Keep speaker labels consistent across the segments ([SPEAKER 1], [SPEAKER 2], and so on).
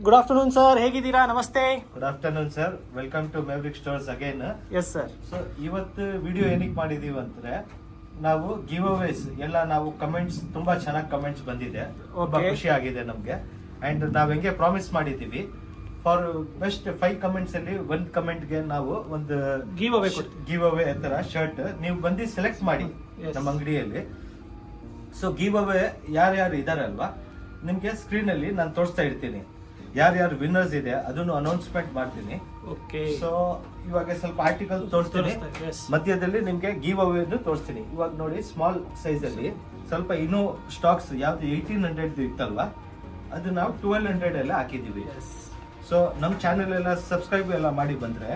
[SPEAKER 1] Good afternoon sir, ಹೇಗಿದ್ದೀರಾ? ನಮಸ್ತೆ.
[SPEAKER 2] Good afternoon sir, welcome to Maverick stores again.
[SPEAKER 1] Yes sir.
[SPEAKER 2] So ಇವತ್ತು video ಏನಕ್ಕೆ ಮಾಡಿದೀವಿ ಅಂದ್ರೆ, ನಾವು ಗಿವ್ ಅವೇಸ್ ಎಲ್ಲ ನಾವು ಕಮೆಂಟ್ಸ್ ತುಂಬಾ ಚೆನ್ನಾಗಿ ಕಮೆಂಟ್ಸ್ ಬಂದಿದೆ, ತುಂಬಾ ಖುಷಿ ಆಗಿದೆ ನಮ್ಗೆ. ಅಂಡ್ ನಾವ್ ಹೆಂಗೆ ಪ್ರಾಮಿಸ್ ಮಾಡಿದೀವಿ, ಫಾರ್ ಬೆಸ್ಟ್ 5 ಕಮೆಂಟ್ಸ್ ಅಲ್ಲಿ 1 ಕಮೆಂಟ್ಗೆ ನಾವು ಒಂದು ಗಿವ್ ಅವೇ ತರ ಶರ್ಟ್ ನೀವು ಬಂದು ಸೆಲೆಕ್ಟ್ ಮಾಡಿ ನಮ್ಮ ಅಂಗಡಿಯಲ್ಲಿ. ಸೊ ಗಿವ್ ಅವೇ ಯಾರ್ಯಾರು ಇದಾರಲ್ವಾ, ನಿಮ್ಗೆ ಸ್ಕ್ರೀನ್ ಅಲ್ಲಿ ನಾನು ತೋರಿಸ್ತಾ ಇರ್ತೀನಿ ಯಾರ್ಯಾರು ವಿನ್ನರ್ಸ್ ಇದೆ, ಅದನ್ನು ಅನೌನ್ಸ್ಮೆಂಟ್ ಮಾಡ್ತೀನಿ. ಸೊ ಇವಾಗ ಸ್ವಲ್ಪ ಆರ್ಟಿಕಲ್ ತೋರಿಸ್ತೀನಿ, ಮಧ್ಯದಲ್ಲಿ ನಿಮ್ಗೆ ಗಿವ್ ಅವೇ ತೋರಿಸ್ತೀನಿ. ಇವಾಗ ನೋಡಿ, ಸ್ಮಾಲ್ ಸೈಜ್ ಅಲ್ಲಿ ಸ್ವಲ್ಪ ಇನ್ನೂ ಸ್ಟಾಕ್ಸ್ ಯಾವ್ದು 1800 ಇತ್ತಲ್ವಾ, ಅದು ನಾವು 1200 ಎಲ್ಲ ಹಾಕಿದೀವಿ. ಸೊ ನಮ್ಮ ಚಾನೆಲ್ ಎಲ್ಲ ಸಬ್ಸ್ಕ್ರೈಬ್ ಎಲ್ಲ ಮಾಡಿ ಬಂದ್ರೆ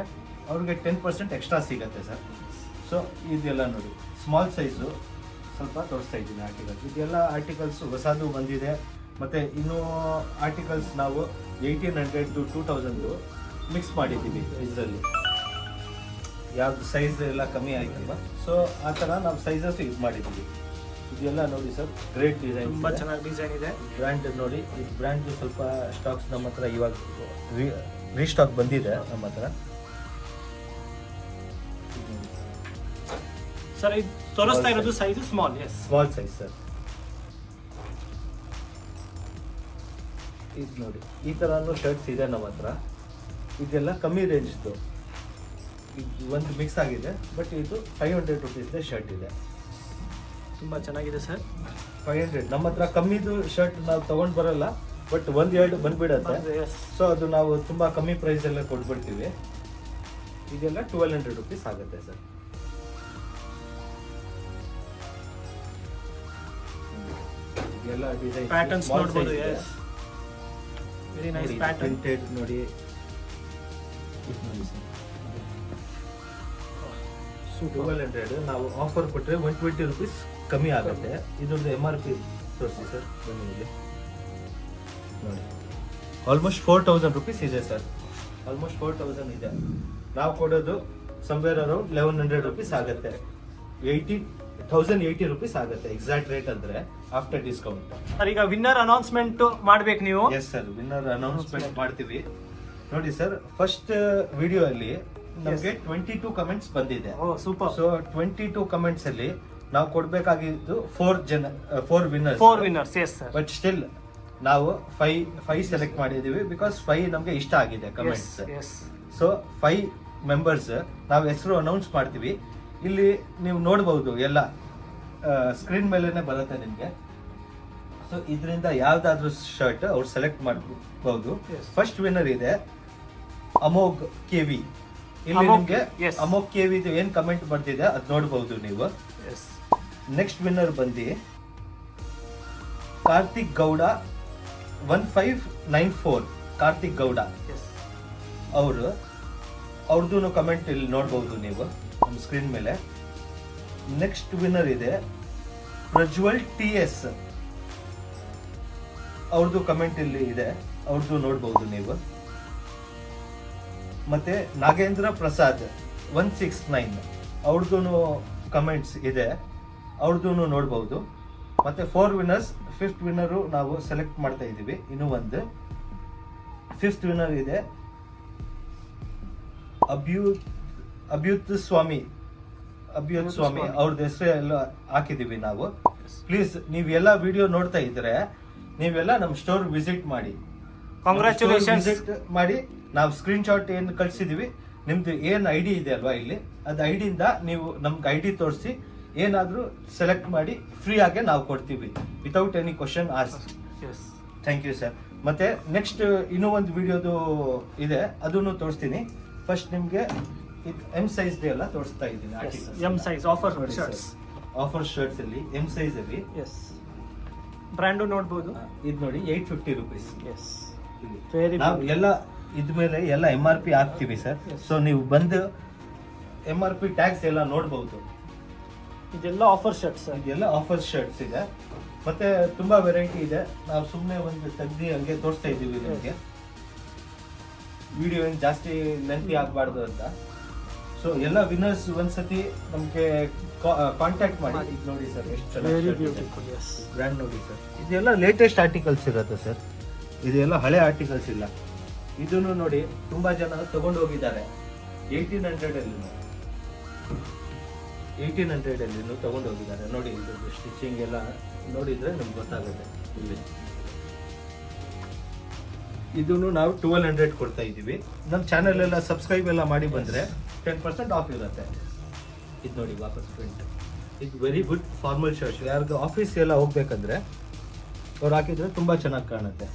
[SPEAKER 2] ಅವ್ರಿಗೆ 10% ಎಕ್ಸ್ಟ್ರಾ ಸಿಗತ್ತೆ ಸರ್. ಸೊ ಇದೆಲ್ಲ ನೋಡಿ, ಸ್ಮಾಲ್ ಸೈಜು ಸ್ವಲ್ಪ ತೋರಿಸ್ತಾ ಇದ್ದೀನಿ ಆರ್ಟಿಕಲ್. ಇದೆಲ್ಲ ಆರ್ಟಿಕಲ್ಸ್ ಹೊಸದು ಬಂದಿದೆ, ಮತ್ತೆ ಇನ್ನೂ ಆರ್ಟಿಕಲ್ಸ್ ನಾವು 1800 to 2000 ಮಿಕ್ಸ್ ಮಾಡಿದ್ದೀವಿ. ಇದರಲ್ಲಿ ಯಾವ್ದು ಸೈಜ್ ಎಲ್ಲ ಕಮ್ಮಿ ಆಯ್ತಲ್ವ, ಸೊ ಆ ಥರ ನಾವು ಸೈಜಸ್ ಯೂಸ್ ಮಾಡಿದ್ದೀವಿ. ಇದೆಲ್ಲ ನೋಡಿ ಸರ್, ಗ್ರೇಟ್ ಡಿಸೈನ್,
[SPEAKER 1] ತುಂಬಾ ಚೆನ್ನಾಗಿ ಡಿಸೈನ್ ಇದೆ.
[SPEAKER 2] ಬ್ರ್ಯಾಂಡ್ ನೋಡಿ, ಈ ಬ್ರ್ಯಾಂಡ್ ಸ್ವಲ್ಪ ಸ್ಟಾಕ್ಸ್ ನಮ್ಮ ಹತ್ರ ಇವಾಗ ರೀಸ್ಟಾಕ್ ಬಂದಿದೆ ನಮ್ಮ ಹತ್ರ.
[SPEAKER 1] ಸರ್ ಇದು ತೋರಿಸ್ತಾ ಇರೋದು size small. Yes,
[SPEAKER 2] small size sir. ಇದು ನೋಡಿ, ಈ ಥರನೂ ಶರ್ಟ್ಸ್ ಇದೆ ನಮ್ಮ ಹತ್ರ. ಇದೆಲ್ಲ ಕಮ್ಮಿ ರೇಂಜ್ದು, ಇದು ಒಂದು ಮಿಕ್ಸ್ ಆಗಿದೆ, ಬಟ್ ಇದು 500 ರುಪೀಸ್ದೇ ಶರ್ಟ್ ಇದೆ.
[SPEAKER 1] ತುಂಬಾ ಚೆನ್ನಾಗಿದೆ ಸರ್.
[SPEAKER 2] 500 ನಮ್ಮ ಹತ್ರ ಕಮ್ಮಿದು ಶರ್ಟ್ ನಾವು ತಗೊಂಡ್ ಬರಲ್ಲ, ಬಟ್ 1-2 ಬಂದ್ಬಿಡತ್ತೆ. ಸೊ ಅದು ನಾವು ತುಂಬಾ ಕಮ್ಮಿ ಪ್ರೈಸ್ ಎಲ್ಲ ಕೊಟ್ಬಿಡ್ತೀವಿ. ಇದೆಲ್ಲ 1200 ರುಪೀಸ್ ಆಗುತ್ತೆ ಸರ್. ಇದೆಲ್ಲ ಡಿಸೈನ್
[SPEAKER 1] ಪ್ಯಾಟರ್ನ್ಸ್ ನೋಡಬಹುದು. Yes, very nice pattern.
[SPEAKER 2] Printed ನೋಡಿ, ಇದು ನೋಡಿ ಸರ್, 1200 ನಾವು ಆಫರ್ ಕೊಟ್ಟರೆ 120 ರುಪೀಸ್ ಕಮ್ಮಿ ಆಗುತ್ತೆ. ಇದೊಂದು MRP ತೋರಿಸಿ ಸರ್, ಬನ್ನಿ ಇಲ್ಲಿ ನೋಡಿ. ಆಲ್ಮೋಸ್ಟ್ 4000 ರುಪೀಸ್ ಇದೆ ಸರ್, ಆಲ್ಮೋಸ್ಟ್ 4000 ಇದೆ. ನಾವು ಕೊಡೋದು ಸಂವೇರ್ ಅರೌಂಡ್ 1100 ರುಪೀಸ್ ಆಗುತ್ತೆ. 1080 ರುಪೀಸ್ ಆಗುತ್ತೆ ಎಕ್ಸಾಕ್ಟ್ ರೇಟ್ ಅಂದ್ರೆ ಆಫ್ಟರ್ ಡಿಸ್ಕೌಂಟ್.
[SPEAKER 1] ಸರ್ ಈಗ ವಿನ್ನರ್ ಅನೌನ್ಸ್ಮೆಂಟ್ ಮಾಡ್ಬೇಕು ನೀವು.
[SPEAKER 2] ಎಸ್ ಸರ್, ವಿನ್ನರ್ ಅನೌನ್ಸ್ಮೆಂಟ್ ಮಾಡ್ತೀವಿ. ನೋಡಿ ಸರ್, ಫಸ್ಟ್ ವಿಡಿಯೋ ಅಲ್ಲಿ ನಮಗೆ 22 ಕಮೆಂಟ್ಸ್ ಬಂದಿದೆ.
[SPEAKER 1] ಸೂಪರ್.
[SPEAKER 2] ಸೊ 22 ಕಮೆಂಟ್ಸ್ ಅಲ್ಲಿ ನಾವು ಕೊಡ್ಬೇಕಾಗಿದ್ದು 4 winners.
[SPEAKER 1] Yes sir.
[SPEAKER 2] But still ನಾವು 5 ಸೆಲೆಕ್ಟ್ ಮಾಡಿದೀವಿ, ಬಿಕಾಸ್ 5 ನಮ್ಗೆ ಇಷ್ಟ ಆಗಿದೆ ಕಮೆಂಟ್ಸ್. ಸೊ 5 ಮೆಂಬರ್ಸ್ ನಾವು ಹೆಸರು ಅನೌನ್ಸ್ ಮಾಡ್ತೀವಿ. ಇಲ್ಲಿ ನೀವು ನೋಡಬಹುದು, ಎಲ್ಲ ಸ್ಕ್ರೀನ್ ಮೇಲೆನೆ ಬರುತ್ತೆ ನಿಮ್ಗೆ. ಸೊ ಇದರಿಂದ ಯಾವ್ದಾದ್ರು ಶರ್ಟ್ ಅವ್ರು ಸೆಲೆಕ್ಟ್ ಮಾಡಬಹುದು. ಫಸ್ಟ್ ವಿನ್ನರ್ ಇದೆ ಅಮೋಘ್ KV. ಇಲ್ಲಿ ನಿಮ್ಗೆ ಅಮೋಘ್ KV ಏನ್ ಕಮೆಂಟ್ ಬರ್ತಿದೆ ಅದ್ ನೋಡಬಹುದು ನೀವು. ನೆಕ್ಸ್ಟ್ ವಿನ್ನರ್ ಬಂದು ಕಾರ್ತಿಕ್ ಗೌಡ 1594. ಕಾರ್ತಿಕ್ ಗೌಡ ಅವ್ರದ್ದು ಕಮೆಂಟ್ ಇಲ್ಲಿ ನೋಡಬಹುದು ನೀವು ನಮ್ಮ ಸ್ಕ್ರೀನ್ ಮೇಲೆ. ನೆಕ್ಸ್ಟ್ ವಿನ್ನರ್ ಇದೆ ಪ್ರಜ್ವಲ್ TS. ಅವ್ರದ್ದು ಕಮೆಂಟ್ ಇಲ್ಲಿ ಇದೆ, ಅವ್ರದ್ದು ನೋಡಬಹುದು ನೀವು. ಮತ್ತೆ ನಾಗೇಂದ್ರ ಪ್ರಸಾದ್ 169, ಅವ್ರದ್ದು ಕಮೆಂಟ್ಸ್ ಇದೆ, ಅವ್ರದ್ದು ನೋಡಬಹುದು. ಮತ್ತೆ 4 ವಿನ್ನರ್ಸ್. 5th ವಿನ್ನರು ನಾವು ಸೆಲೆಕ್ಟ್ ಮಾಡ್ತಾ ಇದ್ದೀವಿ. ಇನ್ನೂ ಒಂದು 5th ವಿನ್ನರ್ ಇದೆ ಅಭ್ಯುತ್ ಸ್ವಾಮಿ. ಅವ್ರದ್ದು ಹೆಸರು ಎಲ್ಲ ಹಾಕಿದೀವಿ ನಾವು. ಪ್ಲೀಸ್ ನೀವೆಲ್ಲ ವಿಡಿಯೋ ನೋಡ್ತಾ ಇದ್ರೆ ನೀವೆಲ್ಲ ನಮ್ಮ ಸ್ಟೋರ್ ವಿಸಿಟ್ ಮಾಡಿ.
[SPEAKER 1] ಕಾಂಗ್ರಾಚುಲೇಷನ್ಸ್.
[SPEAKER 2] ವಿಸಿಟ್ ಮಾಡಿ. ನಾವು ಸ್ಕ್ರೀನ್ ಶಾಟ್ ಏನು ಕಳ್ಸಿದೀವಿ, ನಿಮ್ದು ಏನ್ ID ಇದೆ ಅಲ್ವಾ ಇಲ್ಲಿ, ಅದು ಐಡಿಯಿಂದ ನೀವು ನಮ್ಗೆ ID ತೋರಿಸಿ ಏನಾದ್ರೂ ಸೆಲೆಕ್ಟ್ ಮಾಡಿ ಫ್ರೀ ಆಗಿ ನಾವು ಕೊಡ್ತೀವಿ, without any question ask. Thank you sir. ಮತ್ತೆ ನೆಕ್ಸ್ಟ್ ಇನ್ನೂ ಒಂದು ವಿಡಿಯೋದು ಇದೆ, ಅದನ್ನು ತೋರಿಸ್ತೀನಿ. ಫಸ್ಟ್ ನಿಮ್ಗೆ M ಸೈಜ್ ಎಲ್ಲ ತೋರಿಸ್ತಾ ಇದ್ದೀನಿ.
[SPEAKER 1] M ಸೈಜ್ ಆಫರ್
[SPEAKER 2] ಶರ್ಟ್ಸ್ ಅಲ್ಲಿ M ಸೈಜ್ ಅಲ್ಲಿ
[SPEAKER 1] ಬ್ರ್ಯಾಂಡು ನೋಡಬಹುದು.
[SPEAKER 2] ಇದು ನೋಡಿ 850 ರುಪೀಸ್.
[SPEAKER 1] ನಾವು
[SPEAKER 2] ಎಲ್ಲ ಇದ್ಮೇಲೆ ಎಲ್ಲ MRP ಹಾಕ್ತೀವಿ ಸರ್. ಸೊ ನೀವು ಬಂದು MRP ಟ್ಯಾಕ್ಸ್ ಎಲ್ಲ ನೋಡಬಹುದು.
[SPEAKER 1] ಇದೆಲ್ಲ ಆಫರ್ ಶರ್ಟ್ಸ್.
[SPEAKER 2] ಇದೆಲ್ಲ ಆಫರ್ ಶರ್ಟ್ಸ್ ಇದೆ, ಮತ್ತೆ ತುಂಬಾ ವೆರೈಟಿ ಇದೆ. ನಾವು ಸುಮ್ಮನೆ ಒಂದು ತೆಗ್ದು ಹಂಗೆ ತೋರಿಸ್ತಾ ಇದ್ದೀವಿ ನಿಮಗೆ, ವಿಡಿಯೋ ಏನು ಜಾಸ್ತಿ ಲೆಂತಿ ಆಗಬಾರ್ದು ಅಂತ. ಸೊ ಎಲ್ಲ ವಿನ್ನರ್ಸ್ ಒಂದ್ಸತಿ ನಮಗೆ ಕಾಂಟ್ಯಾಕ್ಟ್ ಮಾಡಿ. ಇದು ನೋಡಿ ಸರ್, ಎಷ್ಟು ಚೆನ್ನಾಗಿ ಬ್ರ್ಯಾಂಡ್ ನೋಡಿ ಸರ್. ಇದೆಲ್ಲ ಲೇಟೆಸ್ಟ್ ಆರ್ಟಿಕಲ್ಸ್ ಇರುತ್ತೆ ಸರ್. ಇದೆಲ್ಲ ಹಳೆ ಆರ್ಟಿಕಲ್ಸ್ ಇಲ್ಲ. ಇದನ್ನು ನೋಡಿ ತುಂಬಾ ಜನ ತಗೊಂಡು ಹೋಗಿದ್ದಾರೆ 1800 ಅಲ್ಲಿ ತಗೊಂಡು ಹೋಗಿದ್ದಾರೆ. ನೋಡಿ ಇದ್ರದ್ದು ಸ್ಟಿಚಿಂಗ್ ಎಲ್ಲ ನೋಡಿದ್ರೆ ನಮ್ಗೆ ಗೊತ್ತಾಗುತ್ತೆ. ಇಲ್ಲಿ ಇದನ್ನು ನಾವು 1200 ಕೊಡ್ತಾ ಇದ್ದೀವಿ. ನಮ್ಮ ಚಾನೆಲ್ ಎಲ್ಲ ಸಬ್ಸ್ಕ್ರೈಬ್ ಎಲ್ಲ ಮಾಡಿ ಬಂದರೆ 10% ಆಫ್ ಇರುತ್ತೆ. ಇದು ನೋಡಿ ವಾಪಸ್ ಪ್ರಿಂಟ್. ಇದು ವೆರಿ ಗುಡ್ ಫಾರ್ಮಲ್ ಶರ್ಟ್. ಯಾರಿಗೂ ಆಫೀಸ್ ಎಲ್ಲ ಹೋಗ್ಬೇಕಂದ್ರೆ ಅವ್ರು ಹಾಕಿದ್ರೆ ತುಂಬ ಚೆನ್ನಾಗಿ ಕಾಣುತ್ತೆ.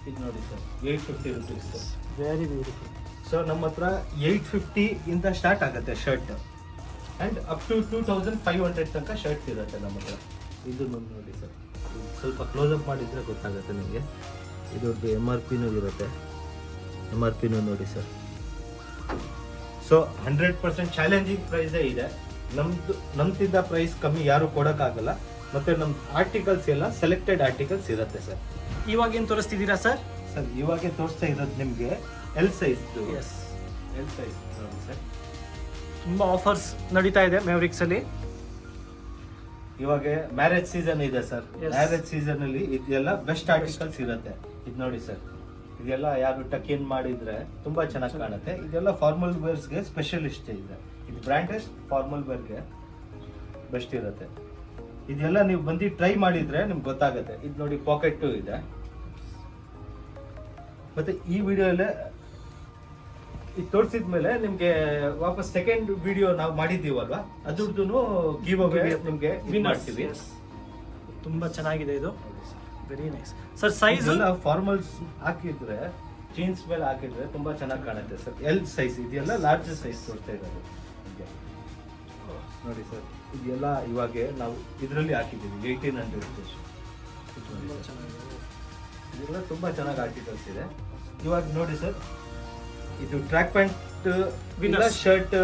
[SPEAKER 2] ಇದು ನೋಡಿ sir 850 rupees.
[SPEAKER 1] Very beautiful.
[SPEAKER 2] So ನಮ್ಮ ಹತ್ರ 850 ಇಂದ ಸ್ಟಾರ್ಟ್ ಆಗುತ್ತೆ ಶರ್ಟ್ ಆ್ಯಂಡ್ ಅಪ್ ಟು 2500 ತನಕ ಶರ್ಟ್ಸ್ ಇರುತ್ತೆ ನಮ್ಮ ಹತ್ರ. ಇದು ನೋಡಿ ಸರ್, ಸ್ವಲ್ಪ ಕ್ಲೋಸಪ್ ಮಾಡಿದರೆ ಗೊತ್ತಾಗುತ್ತೆ ನಿಮಗೆ. ಇದರದ್ದು MRP ಇರುತ್ತೆ. MRP ನೋಡಿ ಸರ್. ಸೊ 100% ಚಾಲೆಂಜಿಂಗ್ ಪ್ರೈಸೇ ಇದೆ. ನಮ್ದಿದ್ದ ಪ್ರೈಸ್ ಕಮ್ಮಿ ಯಾರು ಕೊಡೋಕ್ಕಾಗಲ್ಲ. ಮತ್ತು ನಮ್ಮ ಆರ್ಟಿಕಲ್ಸ್ ಎಲ್ಲ ಸೆಲೆಕ್ಟೆಡ್ ಆರ್ಟಿಕಲ್ಸ್ ಇರುತ್ತೆ ಸರ್.
[SPEAKER 1] ಇವಾಗ ಏನು ತೋರಿಸ್ತಿದ್ದೀರಾ ಸರ್?
[SPEAKER 2] ಸರ್ ಇವಾಗೆ ತೋರಿಸ್ತಾ ಇರೋದು ನಿಮಗೆ ಎಲ್ ಸೈಜ್. ಎಲ್ ಸೈಜ್ ನೋಡಿ ಸರ್.
[SPEAKER 1] ತುಂಬ ಆಫರ್ಸ್ ನಡೀತಾ ಇದೆ ಮ್ಯಾವ್ರಿಕ್ಸಲ್ಲಿ.
[SPEAKER 2] ಇವಾಗ ಮ್ಯಾರೇಜ್ ಸೀಸನ್ ಇದೆ ಸರ್. ಮ್ಯಾರೇಜ್ ಸೀಸನ್ ಅಲ್ಲಿ ಇದೆಲ್ಲ ಬೆಸ್ಟ್ ಆರ್ಟಿಕಲ್ಸ್ ಇರುತ್ತೆ. ಇದು ನೋಡಿ ಸರ್, ಇದೆಲ್ಲ ಯಾರು ಟಕ್ ಇನ್ ಮಾಡಿದ್ರೆ ತುಂಬಾ ಚೆನ್ನಾಗಿ ಕಾಣುತ್ತೆ. ಇದೆಲ್ಲ ಫಾರ್ಮಲ್ ವೇರ್ಸ್ಗೆ ಸ್ಪೆಷಲಿಸ್ಟ್ ಇದೆ. ಇದು ಬ್ರ್ಯಾಂಡೆಡ್ ಫಾರ್ಮಲ್ ವೇರ್ಗೆ ಬೆಸ್ಟ್ ಇರುತ್ತೆ. ಇದೆಲ್ಲ ನೀವು ಬಂದು ಟ್ರೈ ಮಾಡಿದ್ರೆ ನಿಮ್ಗೆ ಗೊತ್ತಾಗುತ್ತೆ. ಇದು ನೋಡಿ ಪಾಕೆಟ್ ಇದೆ. ಮತ್ತೆ ಈ ವಿಡಿಯೋಲ್ಲೇ ಇದು ತೋರಿಸಿದ್ಮೇಲೆ ನಿಮ್ಗೆ ವಾಪಸ್ ಸೆಕೆಂಡ್ ವಿಡಿಯೋ ನಾವು ಮಾಡಿದ್ದೀವಲ್ವಾ, ಅದ್ರದ್ದು ಗಿವ್ ಅವೇ ನಿಮ್ಗೆ ಮಾಡ್ತೀವಿ.
[SPEAKER 1] ತುಂಬಾ ಚೆನ್ನಾಗಿದೆ ಇದು. Very nice sir. ಸೈಜ್
[SPEAKER 2] ಎಲ್ಲ ಫಾರ್ಮಲ್ಸ್ ಹಾಕಿದ್ರೆ, ಜೀನ್ಸ್ ಮೇಲೆ ಹಾಕಿದ್ರೆ ತುಂಬಾ ಚೆನ್ನಾಗಿ ಕಾಣುತ್ತೆ ಸರ್. ಎಲ್ ಸೈಜ್ ಇದೆಲ್ಲ ಲಾರ್ಜ್ ಸೈಜ್ ತೋರಿಸ್ತಾ ಇರೋದು ನೋಡಿ ಸರ್. ಇದೆಲ್ಲ ಇವಾಗ ನಾವು ಇದರಲ್ಲಿ ಹಾಕಿದ್ದೀವಿ 1800 ರುಪೀಸ್. ಇದೆಲ್ಲ ತುಂಬಾ ಚೆನ್ನಾಗಿ ಆರ್ಟಿಕಲ್ಸ್ ಇದೆ. ಇವಾಗ ನೋಡಿ ಸರ್, ಇದು ಟ್ರ್ಯಾಕ್ ಪ್ಯಾಂಟ್ ಇಲ್ಲ ಶರ್ಟ್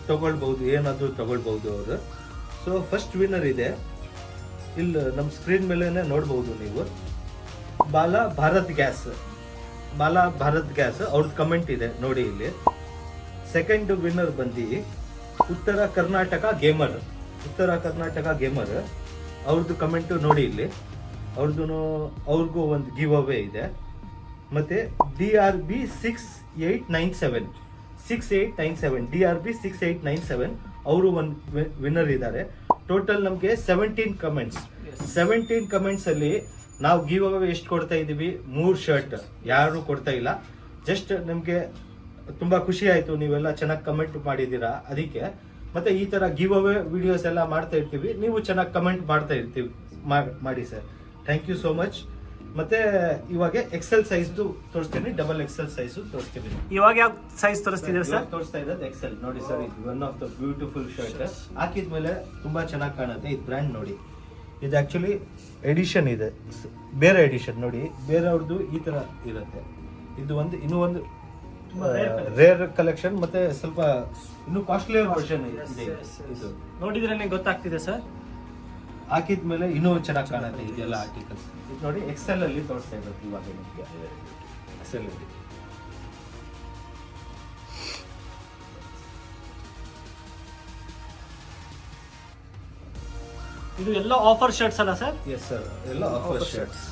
[SPEAKER 2] ತಗೊಳ್ಬಹುದು, ಏನಾದ್ರು ತಗೊಳ್ಬಹುದು ಅವರು. ಸೊ ಫಸ್ಟ್ ವಿನ್ನರ್ ಇದೆ. ಇಲ್ಲಿ ನಮ್ಮ ಸ್ಕ್ರೀನ್ ಮೇಲೆ ನೋಡ್ಬಹುದು ನೀವು. ಬಾಲಾ ಭಾರತ್ ಗ್ಯಾಸ್ ಅವ್ರದ್ದು ಕಮೆಂಟ್ ಇದೆ ನೋಡಿ ಇಲ್ಲಿ. ಸೆಕೆಂಡ್ ವಿನ್ನರ್ ಬಂದು ಉತ್ತರ ಕರ್ನಾಟಕ ಗೇಮರ್ ಅವ್ರದ್ದು ಕಮೆಂಟ್ ನೋಡಿ ಇಲ್ಲಿ. ಅವ್ರಿಗೂ ಒಂದು ಗಿವ್ ಅವೇ ಇದೆ. ಮತ್ತೆ DRB 6897 ಅವರು ಒಂದು ವಿನ್ನರ್ ಇದ್ದಾರೆ. ಟೋಟಲ್ ನಮಗೆ 17 ಕಮೆಂಟ್ಸ್ ಅಲ್ಲಿ ನಾವು ಗಿವ್ ಅವೇ ಎಷ್ಟು ಕೊಡ್ತಾ ಇದ್ದೀವಿ? 3 ಶರ್ಟ್. ಯಾರು ಕೊಡ್ತಾ ಇಲ್ಲ. ಜಸ್ಟ್ ನಮಗೆ ತುಂಬಾ ಖುಷಿ ಆಯ್ತು, ನೀವೆಲ್ಲ ಚೆನ್ನಾಗಿ ಕಮೆಂಟ್ ಮಾಡಿದ್ದೀರಾ ಅದಕ್ಕೆ. ಮತ್ತೆ ಈ ತರ ಗಿವ್ ಅವೇ ವಿಡಿಯೋಸ್ ಎಲ್ಲ ಮಾಡ್ತಾ ಇರ್ತೀವಿ, ನೀವು ಚೆನ್ನಾಗಿ ಕಮೆಂಟ್ ಮಾಡ್ತಾ ಇರ್ತೀವಿ. ಮಾಡಿ sir, thank you so much. ಮತ್ತೆ ಇವಾಗ XL ಸೈಜ್ ತೋರಿಸ್ತೀನಿ, XXL ಸೈಜ್ ತೋರಿಸ್ತೀನಿ.
[SPEAKER 1] ಇವಾಗ ಯಾವ ಸೈಜ್ ತೋರಿಸ್ತಿದ್ದೀರಾ ಸರ್?
[SPEAKER 2] ತೋರಿಸ್ತಾ ಇರೋದು XL ನೋಡಿ ಸರ್. ಇದು one of the beautiful shirt. ಹಾಕಿದ್ಮೇಲೆ ತುಂಬಾ ಚೆನ್ನಾಗಿ ಕಾಣುತ್ತೆ. ಇದು ಬ್ರ್ಯಾಂಡ್ ನೋಡಿ. ಇದು ಆಕ್ಚುಲಿ ಎಡಿಷನ್ ಇದೆ, ಬೇರೆ ಎಡಿಷನ್ ನೋಡಿ. ಬೇರೆಯವ್ರದ್ದು ಈ ತರ ಇರುತ್ತೆ. ಇದು ಇನ್ನೂ ಒಂದು ರೇರ್ ಕಲೆಕ್ಷನ್. ಮತ್ತೆ ಸ್ವಲ್ಪ ಇನ್ನು ಕಾಸ್ಟ್ಲಿ ವರ್ಷನ್ ಇದೆ. ಇದು
[SPEAKER 1] ನೋಡಿದ್ರೆ ನಿಮಗೆ ಗೊತ್ತಾಗ್ತಿದೆ ಸರ್.
[SPEAKER 2] ಹಾಕಿದ್ಮೇಲೆ ಇನ್ನೂ ಚೆನ್ನಾಗಿ ಕಾಣುತ್ತೆ ಇದೆಲ್ಲ ಆರ್ಟಿಕಲ್ಸ್. ಇದು ನೋಡಿ XL ಅಲ್ಲಿ ತೋರಿಸ್ತಾ ಇರೋದು ಇವಾಗ ನಿಮಗೆ. XL ಅಲ್ಲಿ
[SPEAKER 1] ಇದು ಎಲ್ಲ ಆಫರ್ ಶರ್ಟ್ಸ್ ಅಲ್ಲ ಸರ್?
[SPEAKER 2] ಎಸ್ ಸರ್, ಎಲ್ಲ offer shirts.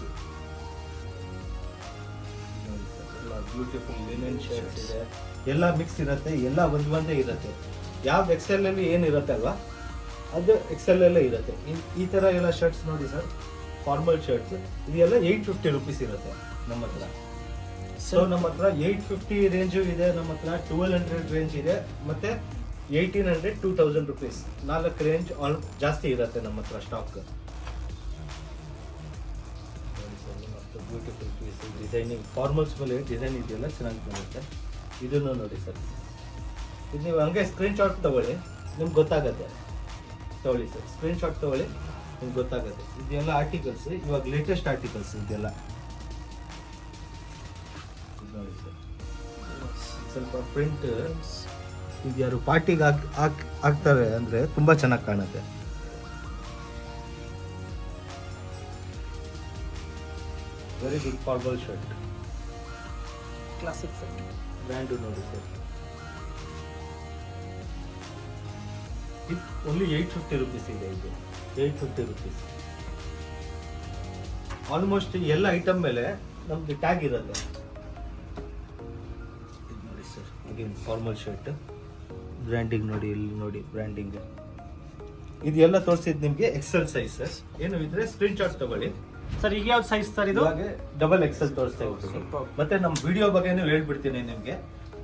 [SPEAKER 2] Beautiful linen shirts ಇದೆ. ಎಲ್ಲ ಮಿಕ್ಸ್ ಇರುತ್ತೆ, ಎಲ್ಲ ಒಂದೇ ಇರುತ್ತೆ. ಯಾವ್ದು XL ಅಲ್ಲಿ ಏನಿರುತ್ತೆ ಅಲ್ವಾ, ಅದು XL ಅಲ್ಲೇ ಇರುತ್ತೆ. ಈ ತರ ಎಲ್ಲ ಶರ್ಟ್ಸ್ ನೋಡಿ ಸರ್, ಫಾರ್ಮಲ್ ಶರ್ಟ್ಸ್. ಇದೆಲ್ಲ 850 ರುಪೀಸ್ ಇರುತ್ತೆ ನಮ್ಮ ಹತ್ರ. ಸೊ ನಮ್ಮ ಹತ್ರ 850 ರೇಂಜು ಇದೆ, ನಮ್ಮ ಹತ್ರ 1200 ರೇಂಜ್ ಇದೆ, ಮತ್ತೆ 1800 2000 ರುಪೀಸ್ 4 ರೇಂಜ್ ಜಾಸ್ತಿ ಇರುತ್ತೆ ನಮ್ಮ ಹತ್ರ stock. Beautiful piece designing, formals ಮೇಲೆ ಡಿಸೈನ್ ಇದೆಯಲ್ಲ ಚೆನ್ನಾಗಿ ಬರುತ್ತೆ. ಇದನ್ನು ನೋಡಿ ಸರ್. ಇದು ನೀವು ಹಂಗೆ ಸ್ಕ್ರೀನ್ಶಾಟ್ ತಗೊಳ್ಳಿ, ನಿಮ್ಗೆ ಗೊತ್ತಾಗುತ್ತೆ. ತಗೊಳ್ಳಿ ಸರ್, ಸ್ಕ್ರೀನ್ಶಾಟ್ ತಗೊಳ್ಳಿ, ನಿಮ್ಗೆ ಗೊತ್ತಾಗುತ್ತೆ. ಇದೆಲ್ಲ ಆರ್ಟಿಕಲ್ಸ್ ಇವಾಗ ಲೇಟೆಸ್ಟ್ ಆರ್ಟಿಕಲ್ಸ್ ಇದೆಲ್ಲ ನೋಡಿ ಸರ್. ಸ್ವಲ್ಪ ಪ್ರಿಂಟ್ ಇದು ಯಾರು ಪಾರ್ಟಿಗೆ ಹಾಕ್ತಾರೆ ಅಂದರೆ ತುಂಬ ಚೆನ್ನಾಗಿ ಕಾಣುತ್ತೆ. Very good formal shirt,
[SPEAKER 1] classic set.
[SPEAKER 2] Brand ನೋಡಿ ಸರ್. ಇದು ಓನ್ಲಿ 850 ರುಪೀಸ್ ಇದೆ. ಇದು 850 ರುಪೀಸ್. ಆಲ್ಮೋಸ್ಟ್ ಎಲ್ಲ ಐಟಮ್ ಮೇಲೆ ನಮ್ಗೆ ಟ್ಯಾಗ್ ಇರುತ್ತೆ. ಇದು ನೋಡಿ sir, again formal shirt branding ನೋಡಿ, ಇಲ್ಲಿ ನೋಡಿ ಬ್ರ್ಯಾಂಡಿಂಗ್. ಇದೆಲ್ಲ ತೋರಿಸಿದ್ ನಿಮ್ಗೆ ಎಕ್ಸೆಲ್ ಸೈಜ್ ಸರ್. ಏನು ಇದ್ರೆ ಸ್ಕ್ರೀನ್ ಶಾಟ್ ತಗೊಳ್ಳಿ
[SPEAKER 1] ಸರ್. ಈಗ ಯಾವ್ದು ಸೈಜ್ ಸರ್ ಇದು?
[SPEAKER 2] ಡಬಲ್ ಎಕ್ಸೆಲ್ ತೋರಿಸ್ತಾ ಇರ್ತೀನಿ. ಮತ್ತೆ ನಮ್ಮ ವಿಡಿಯೋ ಬಗ್ಗೆನೂ ಹೇಳ್ಬಿಡ್ತೀನಿ ನಿಮ್ಗೆ.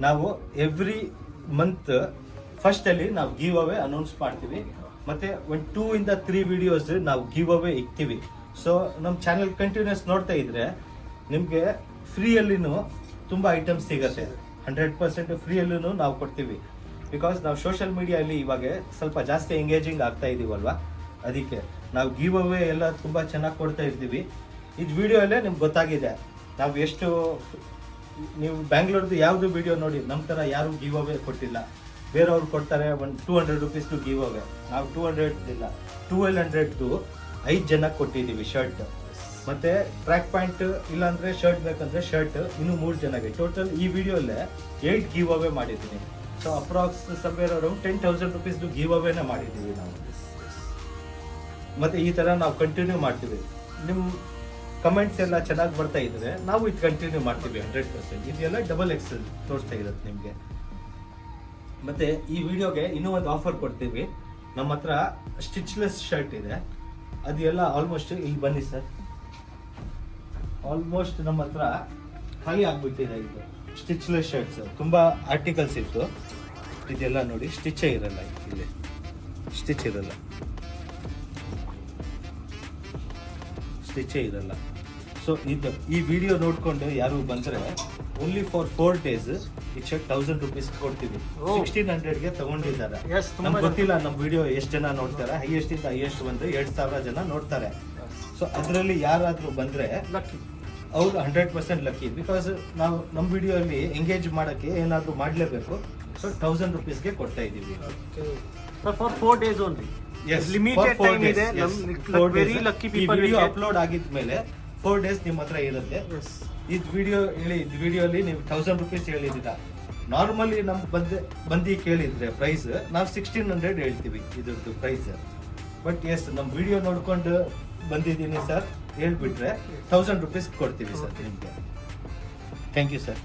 [SPEAKER 2] ನಾವು ಎವ್ರಿ ಮಂತ್ ಫಸ್ಟ್ ಅಲ್ಲಿ ನಾವು ಗಿವ್ ಅವೇ ಅನೌನ್ಸ್ ಮಾಡ್ತೀವಿ. ಮತ್ತೆ ಒಂದು 2 ಇಂದ 3 ವಿಡಿಯೋಸ್ ನಾವು ಗಿವ್ ಅವೇ ಇಕ್ತೀವಿ. ಸೊ ನಮ್ಮ ಚಾನೆಲ್ ಕಂಟಿನ್ಯೂಸ್ ನೋಡ್ತಾ ಇದ್ರೆ ನಿಮ್ಗೆ ಫ್ರೀಯಲ್ಲಿನೂ ತುಂಬಾ ಐಟಮ್ಸ್ ಸಿಗತ್ತೆ. 100% ಫ್ರೀಯಲ್ಲೂ ನಾವು ಕೊಡ್ತೀವಿ. ಬಿಕಾಸ್ ನಾವು ಸೋಷಿಯಲ್ ಮೀಡಿಯಲ್ಲಿ ಇವಾಗ ಸ್ವಲ್ಪ ಜಾಸ್ತಿ ಎಂಗೇಜಿಂಗ್ ಆಗ್ತಾ ಇದೀವಲ್ವಾ, ಅದಕ್ಕೆ ನಾವು ಗಿವ್ ಅವೇ ಎಲ್ಲ ತುಂಬಾ ಚೆನ್ನಾಗಿ ಕೊಡ್ತಾ ಇರ್ತೀವಿ. ಇದು ವಿಡಿಯೋ ಅಲ್ಲೇ ನಿಮ್ಗೆ ಗೊತ್ತಾಗಿದೆ ನಾವು ಎಷ್ಟು. ನೀವು ಬ್ಯಾಂಗ್ಳೂರ್ದು ಯಾವ್ದು ವಿಡಿಯೋ ನೋಡಿ, ನಮ್ಮ ತರ ಯಾರು ಗಿವ್ ಅವೇ ಕೊಟ್ಟಿಲ್ಲ. ಬೇರೆಯವ್ರು ಕೊಡ್ತಾರೆ ಒಂದು 200 ರುಪೀಸ್ದು ಗಿವ್ ಅವೇ. ನಾವು 200 ಇಲ್ಲ, 1200 5 ಜನ ಕೊಟ್ಟಿದ್ದೀವಿ ಶರ್ಟ್. ಮತ್ತೆ ಟ್ರ್ಯಾಕ್ ಪ್ಯಾಂಟ್ ಇಲ್ಲಾಂದ್ರೆ ಶರ್ಟ್ ಬೇಕಂದ್ರೆ ಶರ್ಟ್ ಇನ್ನು 3 ಜನಗೆ. ಟೋಟಲ್ ಈ ವಿಡಿಯೋಲ್ಲೇ 8 ಗಿವ್ ಅವೇ ಮಾಡಿದ್ದೀನಿ. ಸೊ ಅಪ್ರಾಕ್ಸ್ ಸಮ್ವೇರ್ ಅರೌಂಡ್ 10,000 ರುಪೀಸ್ದು ಗಿವ್ ಅವೇನ ಮಾಡಿದ್ದೀವಿ ನಾವು. ಮತ್ತೆ ಈ ತರ ನಾವು ಕಂಟಿನ್ಯೂ ಮಾಡ್ತೀವಿ. ನಿಮ್ಮ ಕಮೆಂಟ್ಸ್ ಎಲ್ಲ ಚೆನ್ನಾಗಿ ಬರ್ತಾ ಇದ್ರೆ ನಾವು ಇದು ಕಂಟಿನ್ಯೂ ಮಾಡ್ತೀವಿ 100%. ಇದೆಲ್ಲ ಡಬಲ್ ಎಕ್ಸೆಲ್ ತೋರಿಸ್ತಾ ಇರುತ್ತೆ ನಿಮಗೆ. ಮತ್ತೆ ಈ ವಿಡಿಯೋಗೆ ಇನ್ನೂ ಒಂದು ಆಫರ್ ಕೊಡ್ತೀವಿ. ನಮ್ಮ ಹತ್ರ ಸ್ಟಿಚ್ಲೆಸ್ ಶರ್ಟ್ ಇದೆ. ಅದೆಲ್ಲ ಆಲ್ಮೋಸ್ಟ್ ಇಲ್ಲಿ ಬನ್ನಿ ಸರ್, ಆಲ್ಮೋಸ್ಟ್ ನಮ್ಮ ಹತ್ರ ಖಾಲಿ ಆಗ್ಬಿಟ್ಟಿದೆ. ಇದು ಸ್ಟಿಚ್ಲೆಸ್ ಶರ್ಟ್ಸ್ ತುಂಬಾ ಆರ್ಟಿಕಲ್ಸ್ ಇತ್ತು. ಇದೆಲ್ಲ ನೋಡಿ ಸ್ಟಿಚೇ ಇರಲ್ಲ, ಇಲ್ಲಿ ಸ್ಟಿಚ್ ಇರಲ್ಲ, ಸ್ಟಿಚೇ ಇರಲ್ಲ. ಸೊ ಇದು ಈ ವಿಡಿಯೋ ನೋಡ್ಕೊಂಡು ಯಾರು ಬಂದ್ರೆ ಓನ್ಲಿ ಫಾರ್ 4 days ಈ ಶರ್ಟ್ 1000 ರುಪೀಸ್ ಕೊಡ್ತೀವಿ. 1600ಗೆ ತಗೊಂಡಿದ್ದಾರೆ. ನಮ್ಗೆ ಗೊತ್ತಿಲ್ಲ ನಮ್ಮ ವಿಡಿಯೋ ಎಷ್ಟು ಜನ ನೋಡ್ತಾರೆ. ಹೈಯೆಸ್ಟ್ ಇಂದ ಹೈಯೆಸ್ಟ್ ಬಂದ್ರೆ 2000 ಜನ ನೋಡ್ತಾರೆ. ಸೊ ಅದರಲ್ಲಿ ಯಾರಾದ್ರೂ ಬಂದ್ರೆ ಅವ್ರು 100% ಲಕ್ಕಿ. ಬಿಕಾಸ್ ನಾವು ನಮ್ಮ ವಿಡಿಯೋ ಅಲ್ಲಿ ಎಂಗೇಜ್ ಮಾಡಕ್ಕೆ ಏನಾದ್ರು ಮಾಡ್ಲೇಬೇಕು. ಸೊ 1000 ರುಪೀಸ್ಗೆ ಕೊಡ್ತಾ ಇದೀವಿ.
[SPEAKER 1] For 4 days only. Limited time ಇದೆ. Very lucky people.
[SPEAKER 2] Video upload ಆಗಿದ್ಮೇಲೆ 4 days ನಿಮ್ಮ ಹತ್ರ ಇರುತ್ತೆ. ಇದು ವಿಡಿಯೋ ಅಲ್ಲಿ ನೀವು 1000 ರುಪೀಸ್ ಹೇಳಿದ್ದೀರಾ. ನಾರ್ಮಲಿ ನಮ್ಗೆ ಬಂದು ಕೇಳಿದ್ರೆ ಪ್ರೈಸ್ ನಾವು 1600 ಹೇಳ್ತೀವಿ ಇದ್ರದ್ದು ಪ್ರೈಸ್. ಬಟ್ ಎಸ್ ನಮ್ಮ ವಿಡಿಯೋ ನೋಡ್ಕೊಂಡು ಬಂದಿದ್ದೀನಿ ಸರ್ ಹೇಳ್ಬಿಟ್ರೆ 1000 ರುಪೀಸ್ ಕೊಡ್ತೀವಿ ಸರ್ ನಿಮಗೆ. Thank you sir.